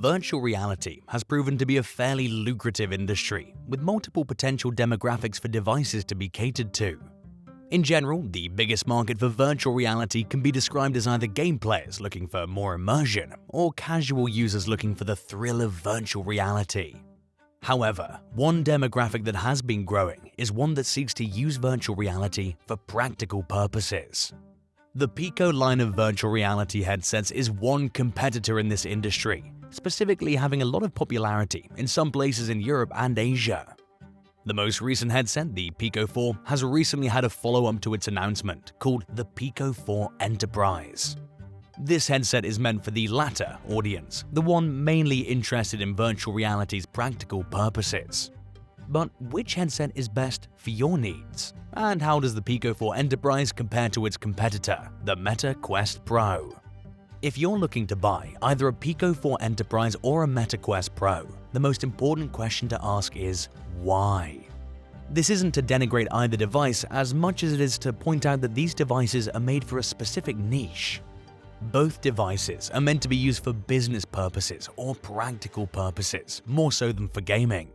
virtual reality has proven to be a fairly lucrative industry, with multiple potential demographics for devices to be catered to. In general, the biggest market for virtual reality can be described as either game players looking for more immersion or casual users looking for the thrill of virtual reality. However, one demographic that has been growing is one that seeks to use virtual reality for practical purposes. The Pico line of virtual reality headsets is one competitor in this industry, specifically having a lot of popularity in some places in Europe and Asia. The most recent headset, the Pico 4, has recently had a follow-up to its announcement called the Pico 4 Enterprise. This headset is meant for the latter audience, the one mainly interested in virtual reality's practical purposes. But which headset is best for your needs? And how does the Pico 4 Enterprise compare to its competitor, the Meta Quest Pro? If you're looking to buy either a Pico 4 Enterprise or a Meta Quest Pro, the most important question to ask is why? This isn't to denigrate either device as much as it is to point out that these devices are made for a specific niche. Both devices are meant to be used for business purposes or practical purposes, more so than for gaming.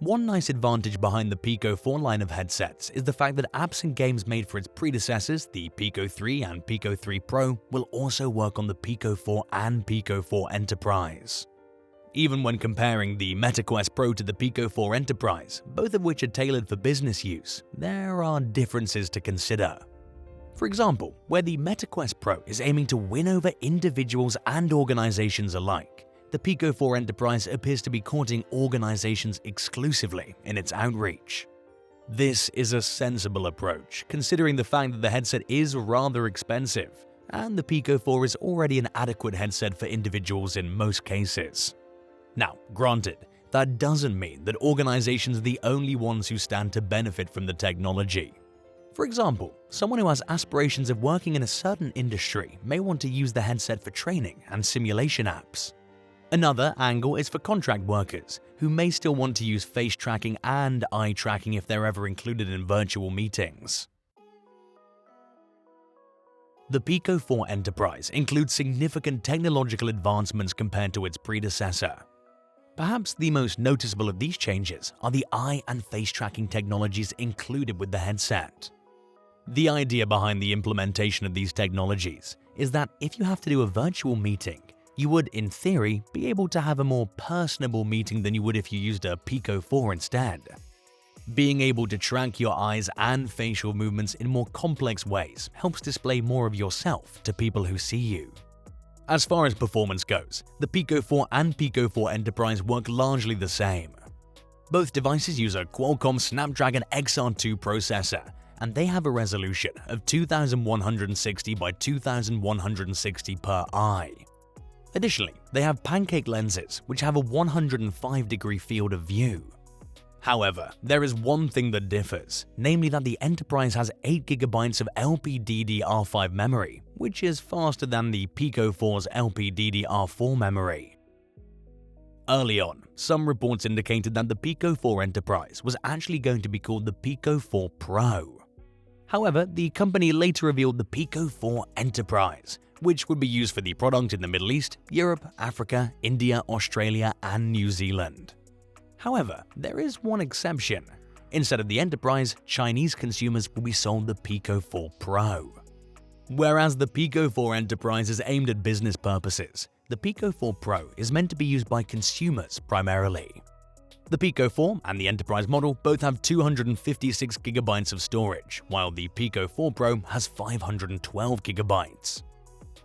One nice advantage behind the Pico 4 line of headsets is the fact that apps and games made for its predecessors, the Pico 3 and Pico 3 Pro, will also work on the Pico 4 and Pico 4 Enterprise. Even when comparing the Meta Quest Pro to the Pico 4 Enterprise, both of which are tailored for business use, there are differences to consider. For example, where the Meta Quest Pro is aiming to win over individuals and organizations alike, the Pico 4 Enterprise appears to be courting organizations exclusively in its outreach. This is a sensible approach, considering the fact that the headset is rather expensive, and the Pico 4 is already an adequate headset for individuals in most cases. Now, granted, that doesn't mean that organizations are the only ones who stand to benefit from the technology. For example, someone who has aspirations of working in a certain industry may want to use the headset for training and simulation apps. Another angle is for contract workers, who may still want to use face tracking and eye tracking if they're ever included in virtual meetings. The Pico 4 Enterprise includes significant technological advancements compared to its predecessor. Perhaps the most noticeable of these changes are the eye and face tracking technologies included with the headset. The idea behind the implementation of these technologies is that if you have to do a virtual meeting, you would, in theory, be able to have a more personable meeting than you would if you used a Pico 4 instead. Being able to track your eyes and facial movements in more complex ways helps display more of yourself to people who see you. As far as performance goes, the Pico 4 and Pico 4 Enterprise work largely the same. Both devices use a Qualcomm Snapdragon XR2 processor, and they have a resolution of 2160 by 2160 per eye. Additionally, they have pancake lenses, which have a 105-degree field of view. However, there is one thing that differs, namely that the Enterprise has 8GB of LPDDR5 memory, which is faster than the Pico 4's LPDDR4 memory. Early on, some reports indicated that the Pico 4 Enterprise was actually going to be called the Pico 4 Pro. However, the company later revealed the Pico 4 Enterprise, which would be used for the product in the Middle East, Europe, Africa, India, Australia, and New Zealand. However, there is one exception. Instead of the Enterprise, Chinese consumers will be sold the Pico 4 Pro. Whereas the Pico 4 Enterprise is aimed at business purposes, the Pico 4 Pro is meant to be used by consumers primarily. The Pico 4 and the Enterprise model both have 256GB of storage, while the Pico 4 Pro has 512GB.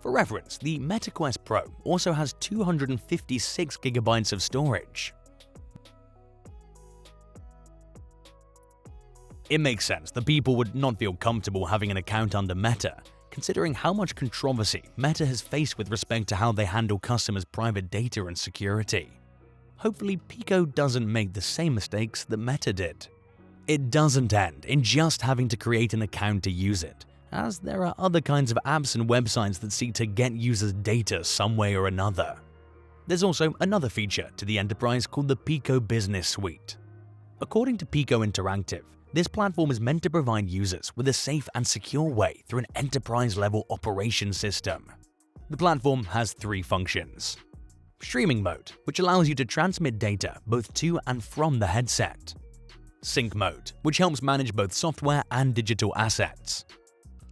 For reference, the Meta Quest Pro also has 256GB of storage. It makes sense that people would not feel comfortable having an account under Meta, considering how much controversy Meta has faced with respect to how they handle customers' private data and security. Hopefully, Pico doesn't make the same mistakes that Meta did. It doesn't end in just having to create an account to use it, as there are other kinds of apps and websites that seek to get users' data some way or another. There's also another feature to the Enterprise called the Pico Business Suite. According to Pico Interactive, this platform is meant to provide users with a safe and secure way through an enterprise-level operation system. The platform has three functions. Streaming mode, which allows you to transmit data both to and from the headset. Sync mode, which helps manage both software and digital assets.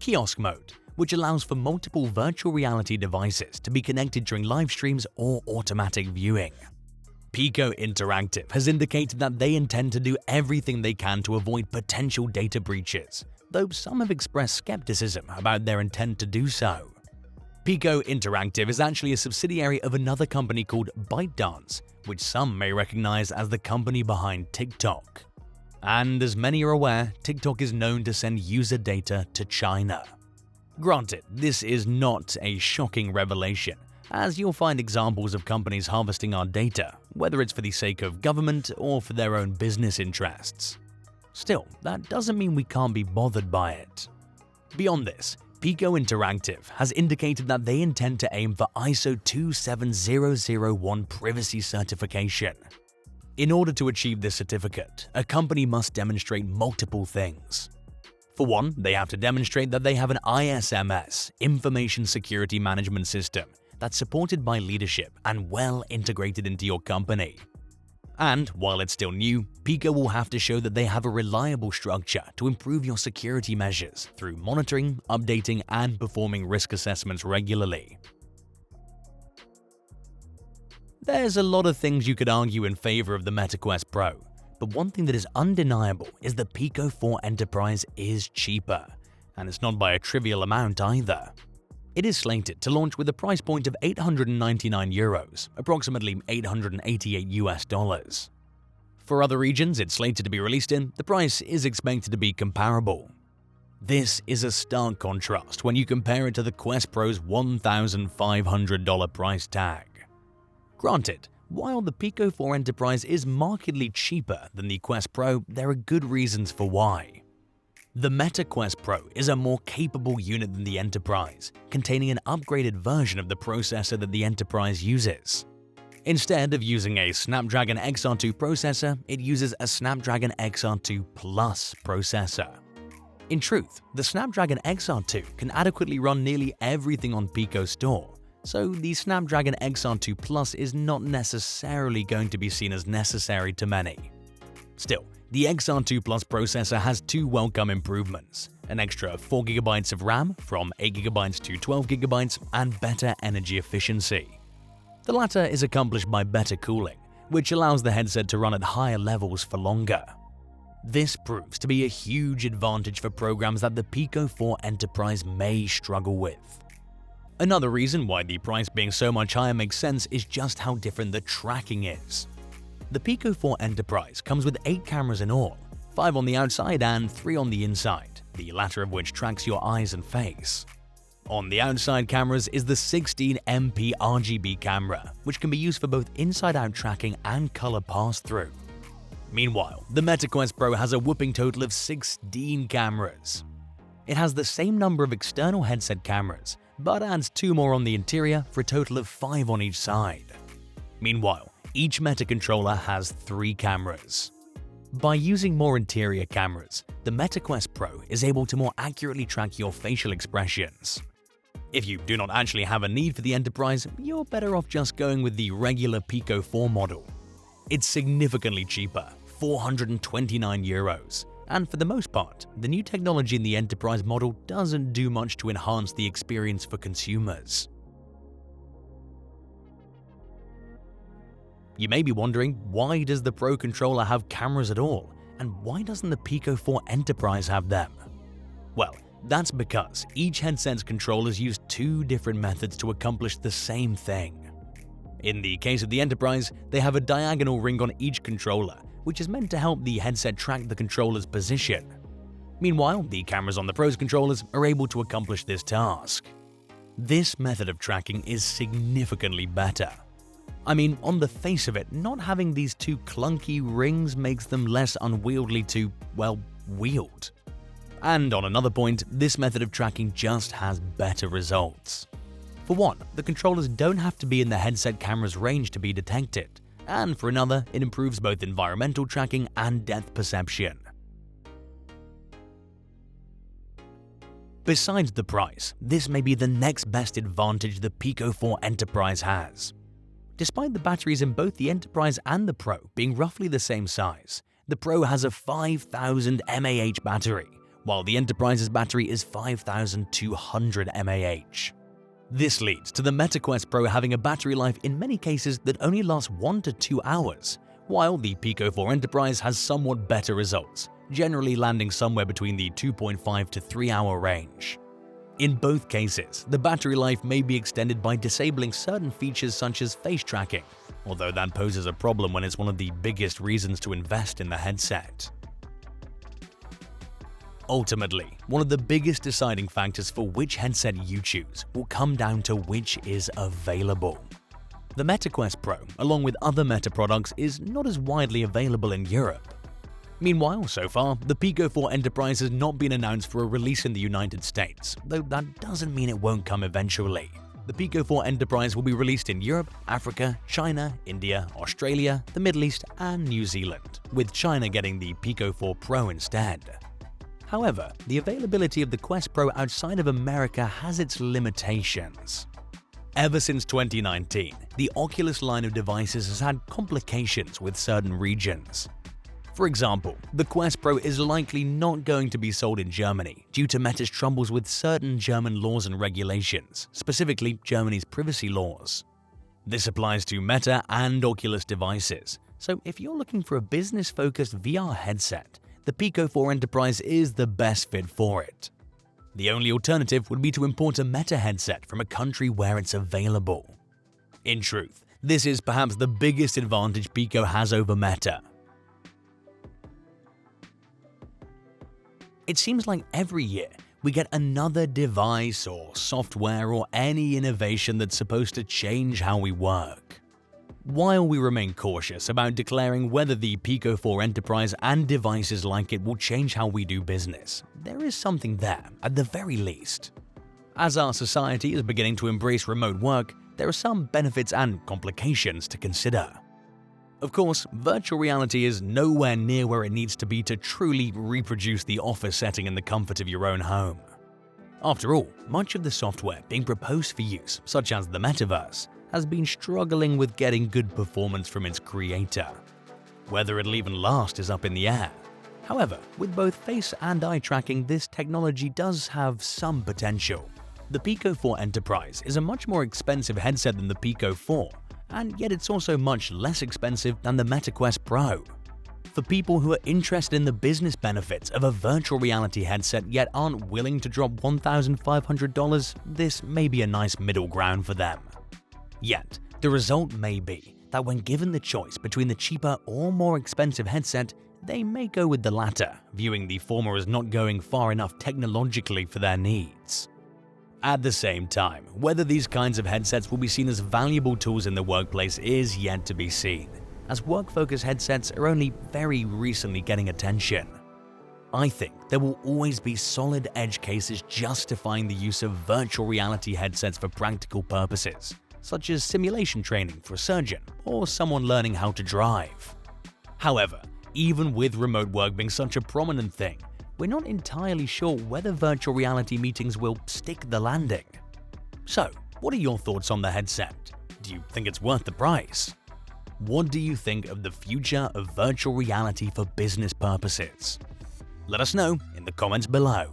Kiosk mode, which allows for multiple virtual reality devices to be connected during live streams or automatic viewing. Pico Interactive has indicated that they intend to do everything they can to avoid potential data breaches, though some have expressed skepticism about their intent to do so. Pico Interactive is actually a subsidiary of another company called ByteDance, which some may recognize as the company behind TikTok. And as many are aware, TikTok is known to send user data to China. Granted, this is not a shocking revelation, as you'll find examples of companies harvesting our data, whether it's for the sake of government or for their own business interests. Still, that doesn't mean we can't be bothered by it. Beyond this, Pico Interactive has indicated that they intend to aim for ISO 27001 privacy certification. In order to achieve this certificate, a company must demonstrate multiple things. For one, they have to demonstrate that they have an ISMS, Information Security Management System, that's supported by leadership and well integrated into your company. And while it's still new, Pico will have to show that they have a reliable structure to improve your security measures through monitoring, updating, and performing risk assessments regularly. There's a lot of things you could argue in favor of the Meta Quest Pro, but one thing that is undeniable is that Pico 4 Enterprise is cheaper, and it's not by a trivial amount either. It is slated to launch with a price point of €899, approximately $888. For other regions it's slated to be released in, the price is expected to be comparable. This is a stark contrast when you compare it to the Quest Pro's $1,500 price tag. Granted, while the Pico 4 Enterprise is markedly cheaper than the Quest Pro, there are good reasons for why. The Meta Quest Pro is a more capable unit than the Enterprise, containing an upgraded version of the processor that the Enterprise uses. Instead of using a Snapdragon XR2 processor, it uses a Snapdragon XR2 Plus processor. In truth, the Snapdragon XR2 can adequately run nearly everything on Pico's store, so the Snapdragon XR2 Plus is not necessarily going to be seen as necessary to many. Still, the XR2 Plus processor has two welcome improvements: an extra 4GB of RAM from 8GB to 12GB and better energy efficiency. The latter is accomplished by better cooling, which allows the headset to run at higher levels for longer. This proves to be a huge advantage for programs that the Pico 4 Enterprise may struggle with. Another reason why the price being so much higher makes sense is just how different the tracking is. The Pico 4 Enterprise comes with 8 cameras in all, 5 on the outside and 3 on the inside, the latter of which tracks your eyes and face. On the outside cameras is the 16MP RGB camera, which can be used for both inside-out tracking and color pass-through. Meanwhile, the Meta Quest Pro has a whopping total of 16 cameras. It has the same number of external headset cameras, but adds 2 more on the interior for a total of 5 on each side. Meanwhile, each Meta controller has 3 cameras. By using more interior cameras, the Meta Quest Pro is able to more accurately track your facial expressions. If you do not actually have a need for the Enterprise, you're better off just going with the regular Pico 4 model. It's significantly cheaper, €429, and for the most part, the new technology in the Enterprise model doesn't do much to enhance the experience for consumers. You may be wondering, why does the Pro controller have cameras at all, and why doesn't the Pico 4 Enterprise have them? Well, that's because each headset's controllers use 2 different methods to accomplish the same thing. In the case of the Enterprise, they have a diagonal ring on each controller, which is meant to help the headset track the controller's position. Meanwhile, the cameras on the Pro's controllers are able to accomplish this task. This method of tracking is significantly better. I mean, on the face of it, not having these 2 clunky rings makes them less unwieldy to, well, wield. And on another point, this method of tracking just has better results. For one, the controllers don't have to be in the headset camera's range to be detected, and for another, it improves both environmental tracking and depth perception. Besides the price, this may be the next best advantage the Pico 4 Enterprise has. Despite the batteries in both the Enterprise and the Pro being roughly the same size, the Pro has a 5000 mAh battery, while the Enterprise's battery is 5200 mAh. This leads to the Meta Quest Pro having a battery life in many cases that only lasts 1 to 2 hours, while the Pico 4 Enterprise has somewhat better results, generally landing somewhere between the 2.5 to 3 hour range. In both cases, the battery life may be extended by disabling certain features such as face tracking, although that poses a problem when it's one of the biggest reasons to invest in the headset. Ultimately, one of the biggest deciding factors for which headset you choose will come down to which is available. The Meta Quest Pro, along with other Meta products, is not as widely available in Europe. Meanwhile, so far, the Pico 4 Enterprise has not been announced for a release in the United States, though that doesn't mean it won't come eventually. The Pico 4 Enterprise will be released in Europe, Africa, China, India, Australia, the Middle East, and New Zealand, with China getting the Pico 4 Pro instead. However, the availability of the Quest Pro outside of America has its limitations. Ever since 2019, the Oculus line of devices has had complications with certain regions. For example, the Quest Pro is likely not going to be sold in Germany due to Meta's troubles with certain German laws and regulations, specifically Germany's privacy laws. This applies to Meta and Oculus devices, so if you're looking for a business-focused VR headset, the Pico 4 Enterprise is the best fit for it. The only alternative would be to import a Meta headset from a country where it's available. In truth, this is perhaps the biggest advantage Pico has over Meta. It seems like every year we get another device or software or any innovation that's supposed to change how we work. While we remain cautious about declaring whether the Pico 4 Enterprise and devices like it will change how we do business, there is something there at the very least. As our society is beginning to embrace remote work, there are some benefits and complications to consider. Of course, virtual reality is nowhere near where it needs to be to truly reproduce the office setting in the comfort of your own home. After all, much of the software being proposed for use, such as the metaverse, has been struggling with getting good performance from its creator. Whether it'll even last is up in the air. However, with both face and eye tracking, this technology does have some potential. The Pico 4 Enterprise is a much more expensive headset than the Pico 4, and yet it's also much less expensive than the Meta Quest Pro. For people who are interested in the business benefits of a virtual reality headset yet aren't willing to drop $1,500, this may be a nice middle ground for them. Yet, the result may be that when given the choice between the cheaper or more expensive headset, they may go with the latter, viewing the former as not going far enough technologically for their needs. At the same time, whether these kinds of headsets will be seen as valuable tools in the workplace is yet to be seen, as work-focused headsets are only very recently getting attention. I think there will always be solid edge cases justifying the use of virtual reality headsets for practical purposes, such as simulation training for a surgeon or someone learning how to drive. However, even with remote work being such a prominent thing, we're not entirely sure whether virtual reality meetings will stick the landing. So, what are your thoughts on the headset? Do you think it's worth the price? What do you think of the future of virtual reality for business purposes? Let us know in the comments below.